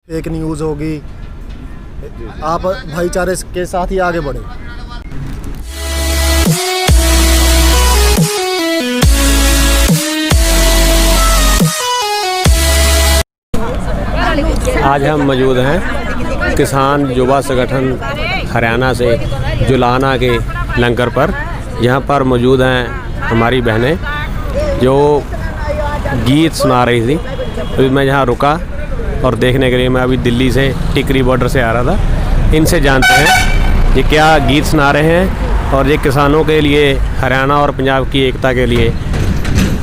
एक न्यूज़ होगी, आप भाईचारे के साथ ही आगे बढ़े। आज हम मौजूद हैं किसान युवा संगठन हरियाणा से जुलाना के लंगर पर। यहाँ पर मौजूद हैं हमारी बहनें जो गीत सुना रही थी। अभी मैं यहाँ रुका और देखने के लिए मैं अभी दिल्ली से टिकरी बॉर्डर से आ रहा था। इनसे जानते हैं ये क्या गीत सुना रहे हैं और ये किसानों के लिए, हरियाणा और पंजाब की एकता के लिए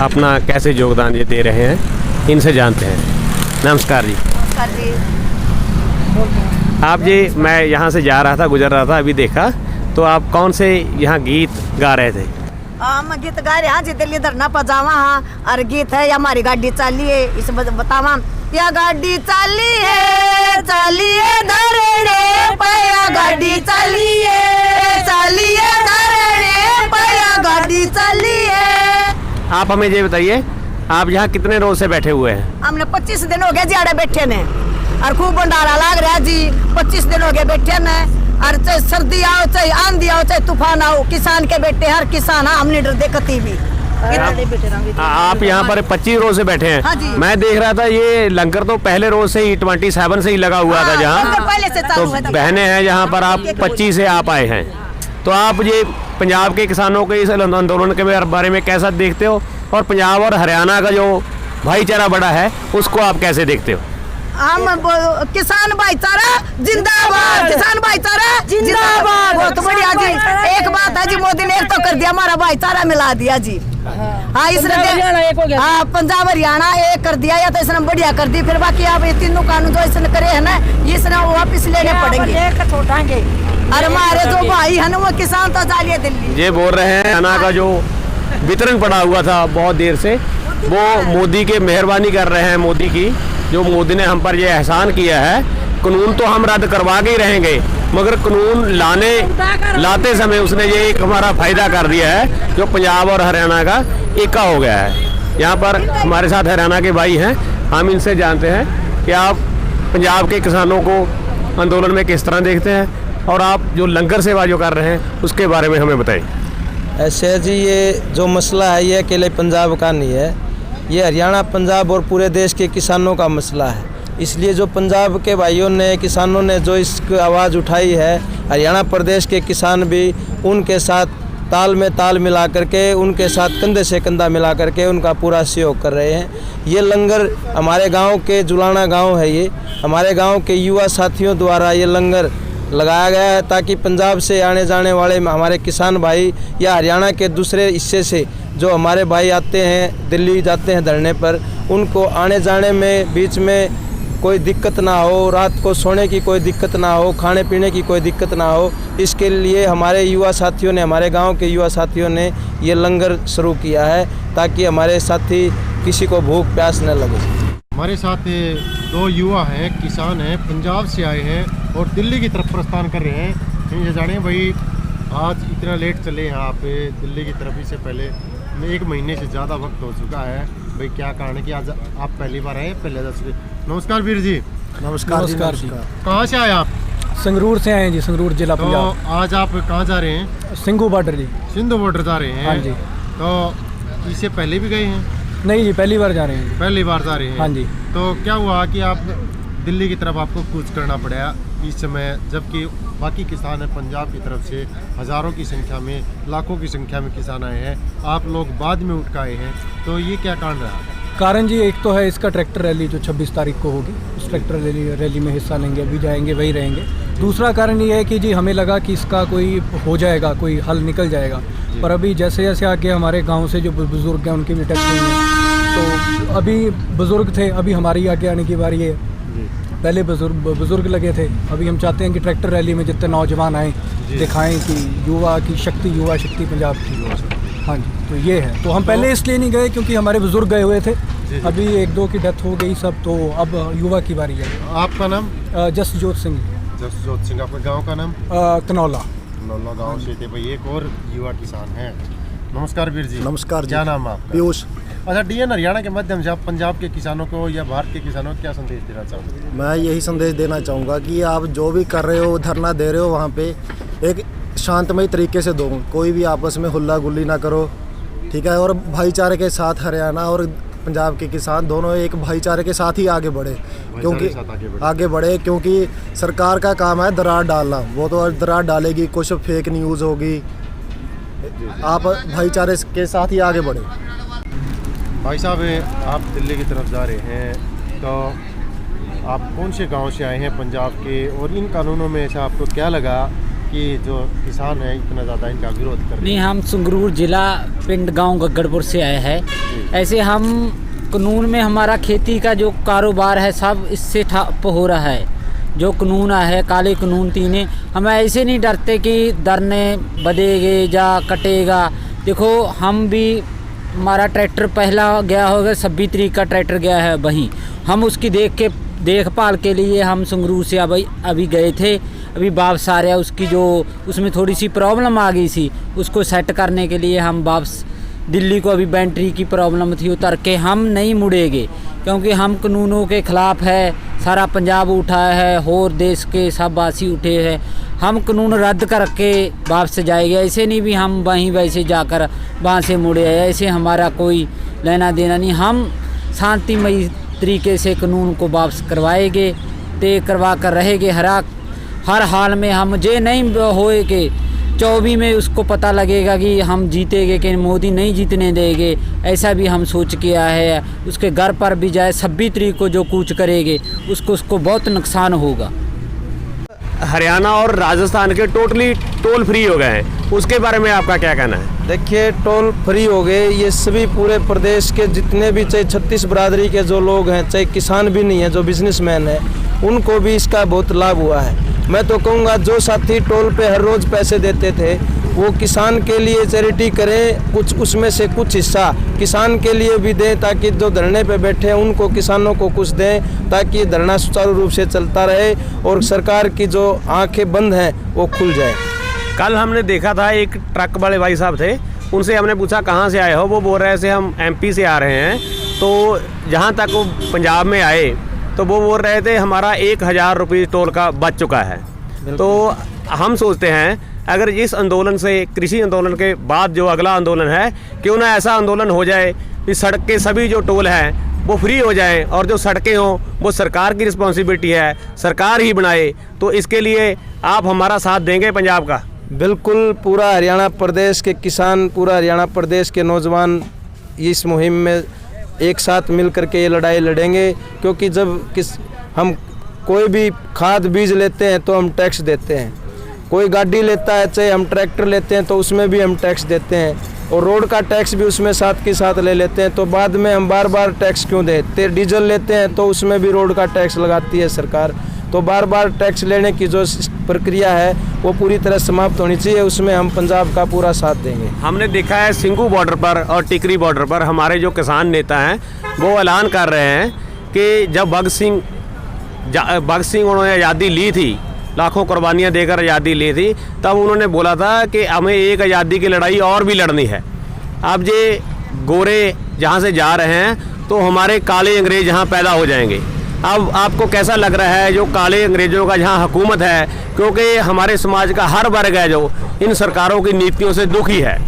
अपना कैसे योगदान ये दे रहे हैं, इनसे जानते हैं। नमस्कार जी। नमस्कार जी। आप जी, मैं यहाँ से जा रहा था, गुजर रहा था, अभी देखा तो आप कौन से यहाँ गीत गा रहे थे? हम गीत गा रहे हैं जी, दिल्ली धरना पजावा हाँ। और गीत है हमारी गाड़ी चाली है, इस बतावा या गाड़ी चाली है, चालिए धरने पाया गाड़ी चाली है, चालिए धरने पाया गाड़ी चाली है। आप हमें ये बताइए, आप यहाँ कितने रोज से बैठे हुए हैं? हमने 25 दिन हो गए जियाड़े बैठे ने और खूब भंडारा लाग रहा जी। 25 दिन हो गए बैठे ने और चाहे सर्दी आओ, चाहे आंधी आओ, चाहे तूफान आओ, किसान के बेटे हर किसान हम नहीं डरते कती भी। आप यहाँ पर 25 रोज से बैठे हैं। हाँ जी। मैं देख रहा था ये लंगर तो पहले रोज से ही 27 से ही लगा हुआ था जहाँ, पहले से चालू है। तो बहनें हैं जहाँ पर आप 25 से आप आए हैं, तो आप ये पंजाब के किसानों के इस आंदोलन के बारे में कैसा देखते हो और पंजाब और हरियाणा का जो भाईचारा बड़ा है उसको आप कैसे देखते हो? हम किसान भाईचारा जिंदाबाद, किसान भाईचारा जिंदाबाद। बहुत बढ़िया जी। एक बात है जी, मोदी ने एक तो कर दिया, हमारा भाईचारा मिला दिया जी। हाँ, इसने हाँ पंजाब हरियाणा एक कर दिया, या तो इसने बढ़िया कर दी। फिर बाकी आप ये तीनों कानून जो इसने करे है ना, इसने वापिस लेने पड़ेंगे। और हमारे जो भाई है ना वो किसान तो जालिए दिल्ली। ये बोल रहे हैं हरियाणा का जो वितरण पड़ा हुआ था बहुत देर से, वो मोदी के मेहरबानी कर रहे हैं, मोदी की जो मोदी ने हम पर ये एहसान किया है। कानून तो हम रद्द करवा के ही रहेंगे, मगर कानून लाते समय उसने ये एक हमारा फायदा कर दिया है जो पंजाब और हरियाणा का एका हो गया है। यहाँ पर हमारे साथ हरियाणा के भाई हैं, हम इनसे जानते हैं कि आप पंजाब के किसानों को आंदोलन में किस तरह देखते हैं और आप जो लंगर सेवा जो कर रहे हैं उसके बारे में हमें बताइए। ऐसे जी, ये जो मसला है ये अकेले पंजाब का नहीं है, ये हरियाणा, पंजाब और पूरे देश के किसानों का मसला है। इसलिए जो पंजाब के भाइयों ने, किसानों ने जो इसकी आवाज़ उठाई है, हरियाणा प्रदेश के किसान भी उनके साथ ताल में ताल मिला करके, उनके साथ कंधे से कंधा मिला करके उनका पूरा सहयोग कर रहे हैं। ये लंगर हमारे गांव के जुलाना गांव है, ये हमारे गांव के युवा साथियों द्वारा ये लंगर लगाया गया है ताकि पंजाब से आने जाने वाले हमारे किसान भाई या हरियाणा के दूसरे हिस्से से जो हमारे भाई आते हैं, दिल्ली जाते हैं धरने पर, उनको आने जाने में बीच में कोई दिक्कत ना हो, रात को सोने की कोई दिक्कत ना हो, खाने पीने की कोई दिक्कत ना हो। इसके लिए हमारे युवा साथियों ने, हमारे गांव के युवा साथियों ने ये लंगर शुरू किया है ताकि हमारे साथी किसी को भूख प्यास न लगे। हमारे साथ 2 युवा हैं, किसान हैं, पंजाब से आए हैं और दिल्ली की तरफ प्रस्थान कर रहे हैं। ये जाने भाई, आज इतना लेट चले हैं आप दिल्ली की तरफ। इससे पहले 1 महीने से ज़्यादा वक्त हो चुका है भाई। क्या कारण है कि आज आप पहली बार आए? पहले नमस्कार वीर जी। नमस्कार जी। कहाँ से आए आप? संगरूर से आए जी, संगरूर जिला पंजाब। तो आज आप कहाँ जा रहे हैं? सिंघू बॉर्डर जी। सिंधु बॉर्डर जा रहे हैं? हाँ जी। तो इससे पहले भी गए हैं? नहीं जी, पहली बार जा रहे हैं। पहली बार जा रहे हैं? हाँ जी। तो क्या हुआ कि आप दिल्ली की तरफ आपको कूच करना पड़ा इस समय, जबकि बाकी किसान हैं पंजाब की तरफ से हज़ारों की संख्या में, लाखों की संख्या में किसान आए हैं, आप लोग बाद में उठ के आए हैं, तो ये क्या कारण रहा? कारण जी, एक तो है इसका ट्रैक्टर रैली जो 26 तारीख को होगी, उस ट्रैक्टर रैली में हिस्सा लेंगे, अभी जाएंगे, वही रहेंगे। दूसरा कारण ये है कि जी हमें लगा कि इसका कोई हो जाएगा, कोई हल निकल जाएगा, पर अभी जैसे जैसे आगे हमारे गाँव से जो बुज़ुर्ग हैं उनकी भी डेथ हुई है, तो अभी बुज़ुर्ग थे, अभी हमारी आगे आने की बारी है। पहले बुजुर्ग लगे थे, अभी हम चाहते हैं कि ट्रैक्टर रैली में जितने नौजवान आएँ, दिखाएं कि युवा शक्ति पंजाब की। हाँ जी, तो ये है। तो हम पहले इसलिए नहीं गए क्योंकि हमारे बुजुर्ग गए हुए थे, अभी 1-2 की डेथ हो गई सब, तो अब युवा की बारी है। आपका नाम? जसजोत सिंह। जसजोत सिंह। आपके गांव का नाम? कनौला गांव से थे भाई। एक और युवा किसान हैं। नमस्कार वीर जी। नमस्कार जी। क्या नाम है आपका? पीयूष। अच्छा, DN हरियाणा के माध्यम से आप पंजाब के किसानों को या भारत के किसानों को क्या संदेश देना चाहोगे? मैं यही संदेश देना चाहूँगा कि आप जो भी कर रहे हो, धरना दे रहे हो, वहाँ पे एक शांतमय तरीके से दो, कोई भी आपस में हुल्ला गुल्ली ना करो, ठीक है। और भाईचारे के साथ हरियाणा और पंजाब के किसान दोनों एक भाईचारे के साथ ही आगे बढ़े, क्योंकि आगे बढ़े क्योंकि सरकार का काम है दरार डालना, वो तो दरार डालेगी, कुछ फेक न्यूज़ होगी, आप भाईचारे के साथ ही आगे बढ़े। भाई साहब, आप दिल्ली की तरफ जा रहे हैं, तो आप कौन से गांव से आए हैं पंजाब के, और इन कानूनों में ऐसा आपको क्या लगा कि जो किसान है इतना ज़्यादा इनका विरोध कर रहे हैं? नहीं, हम संगरूर जिला पिंड गांव गगड़पुर से आए हैं। ऐसे हम कानून में हमारा खेती का जो कारोबार है सब इससे ठप हो रहा है। जो कानून है काले कानून तीने, हम ऐसे नहीं डरते कि दरने बदेगे या कटेगा। देखो, हम भी, हमारा ट्रैक्टर पहला गया होगा 26 तारीख का ट्रैक्टर गया है वहीं, हम उसकी देखभाल के लिए हम संगरूर से अभी गए थे, अभी वापस आ रहे हैं। उसकी जो उसमें थोड़ी सी प्रॉब्लम आ गई थी, उसको सेट करने के लिए हम वापस दिल्ली को, अभी बैटरी की प्रॉब्लम थी, उतर के हम नहीं मुड़ेंगे क्योंकि हम कानूनों के ख़िलाफ़ है। सारा पंजाब उठा है और देश के सब वासी उठे हैं, हम कानून रद्द करके वापस जाएंगे। ऐसे नहीं भी हम वहीं वैसे जाकर वहाँ से मुड़े हैं, ऐसे हमारा कोई लेना देना नहीं। हम शांतिमय तरीके से कानून को वापस करवाएंगे, तय करवा कर रहेंगे। हर हाल में हम ये नहीं होए कि 24 में उसको पता लगेगा कि हम जीतेंगे कि मोदी नहीं जीतने देंगे, ऐसा भी हम सोच के आए हैं। उसके घर पर भी जाए 26 तारीख को जो कूच करेंगे उसको बहुत नुकसान होगा। हरियाणा और राजस्थान के टोटली टोल फ्री हो गए हैं, उसके बारे में आपका क्या कहना है? देखिए, टोल फ्री हो गए, ये सभी पूरे प्रदेश के जितने भी, चाहे 36 बरादरी के जो लोग हैं, चाहे किसान भी नहीं है, जो बिजनेसमैन है, उनको भी इसका बहुत लाभ हुआ है। मैं तो कहूँगा जो साथी टोल पे हर रोज़ पैसे देते थे वो किसान के लिए चैरिटी करें, कुछ उसमें से कुछ हिस्सा किसान के लिए भी दें, ताकि जो धरने पे बैठे हैं उनको, किसानों को कुछ दें, ताकि धरना सुचारू रूप से चलता रहे और सरकार की जो आंखें बंद हैं वो खुल जाए। कल हमने देखा था, एक ट्रक वाले भाई साहब थे, उनसे हमने पूछा कहाँ से आए हो, वो बोल रहे थे हम MP से आ रहे हैं। तो जहाँ तक वो पंजाब में आए तो वो बोल रहे थे हमारा 1000 रुपये टोल का बच चुका है। तो हम सोचते हैं अगर इस आंदोलन से, कृषि आंदोलन के बाद जो अगला आंदोलन है, क्यों ना ऐसा आंदोलन हो जाए कि सड़क के सभी जो टोल हैं वो फ्री हो जाएं, और जो सड़कें हों वो सरकार की रिस्पॉन्सिबिलिटी है, सरकार ही बनाए। तो इसके लिए आप हमारा साथ देंगे पंजाब का? बिल्कुल, पूरा हरियाणा प्रदेश के किसान, पूरा हरियाणा प्रदेश के नौजवान इस मुहिम में एक साथ मिल करके ये लड़ाई लड़ेंगे। क्योंकि जब हम कोई भी खाद बीज लेते हैं तो हम टैक्स देते हैं, कोई गाड़ी लेता है, चाहे हम ट्रैक्टर लेते हैं तो उसमें भी हम टैक्स देते हैं, और रोड का टैक्स भी उसमें साथ के साथ ले लेते हैं। तो बाद में हम बार बार टैक्स क्यों दें? डीजल लेते हैं तो उसमें भी रोड का टैक्स लगाती है सरकार। तो बार बार टैक्स लेने की जो प्रक्रिया है वो पूरी तरह समाप्त होनी चाहिए, उसमें हम पंजाब का पूरा साथ देंगे। हमने देखा है सिंघू बॉर्डर पर और टिकरी बॉर्डर पर हमारे जो किसान नेता हैं वो ऐलान कर रहे हैं कि जब भगत सिंह उन्होंने आज़ादी ली थी, लाखों कुर्बानियाँ देकर आज़ादी ली थी, तब उन्होंने बोला था कि हमें एक आज़ादी की लड़ाई और भी लड़नी है। अब ये गोरे जहाँ से जा रहे हैं तो हमारे काले अंग्रेज यहाँ पैदा हो जाएंगे। अब आपको कैसा लग रहा है जो काले अंग्रेजों का जहाँ हुकूमत है, क्योंकि हमारे समाज का हर वर्ग है जो इन सरकारों की नीतियों से दुखी है,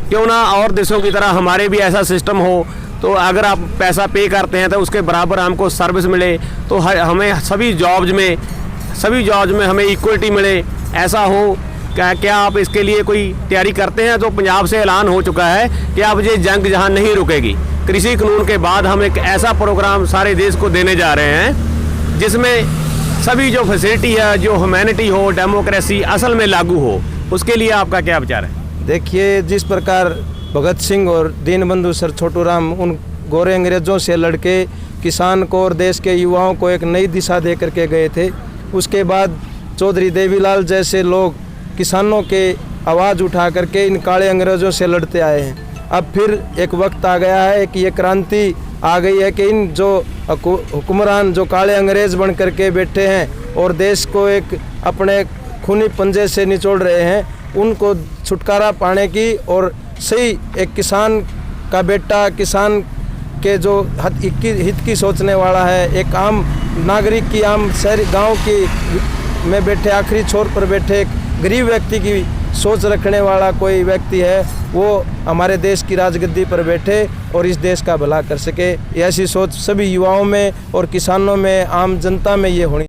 क्यों ना और देशों की तरह हमारे भी ऐसा सिस्टम हो, तो अगर आप पैसा पे करते हैं तो उसके बराबर हमको सर्विस मिले, तो हमें सभी जॉब्स में हमें इक्वलिटी मिले, ऐसा हो। क्या आप इसके लिए कोई तैयारी करते हैं? तो पंजाब से ऐलान हो चुका है कि अब ये जंग जहाँ नहीं रुकेगी। कृषि कानून के बाद हम एक ऐसा प्रोग्राम सारे देश को देने जा रहे हैं जिसमें सभी जो फैसिलिटी है, जो ह्यूमैनिटी हो, डेमोक्रेसी असल में लागू हो। उसके लिए आपका क्या विचार है? देखिए, जिस प्रकार भगत सिंह और दीनबंधु सर छोटू राम उन गोरे अंग्रेज़ों से लड़के किसान को और देश के युवाओं को एक नई दिशा दे करके गए थे, उसके बाद चौधरी देवीलाल जैसे लोग किसानों के आवाज़ उठा करके इन काले अंग्रेज़ों से लड़ते आए हैं। अब फिर एक वक्त आ गया है कि ये क्रांति आ गई है कि इन जो हुक्मरान जो काले अंग्रेज़ बन करके बैठे हैं और देश को एक अपने खूनी पंजे से निचोड़ रहे हैं, उनको छुटकारा पाने की और सही एक किसान का बेटा, किसान के जो हित की सोचने वाला है, एक आम नागरिक की, आम शहरी गांव की में बैठे आखिरी छोर पर बैठे एक गरीब व्यक्ति की सोच रखने वाला कोई व्यक्ति है, वो हमारे देश की राजगद्दी पर बैठे और इस देश का भला कर सके। ऐसी सोच सभी युवाओं में और किसानों में, आम जनता में ये होनी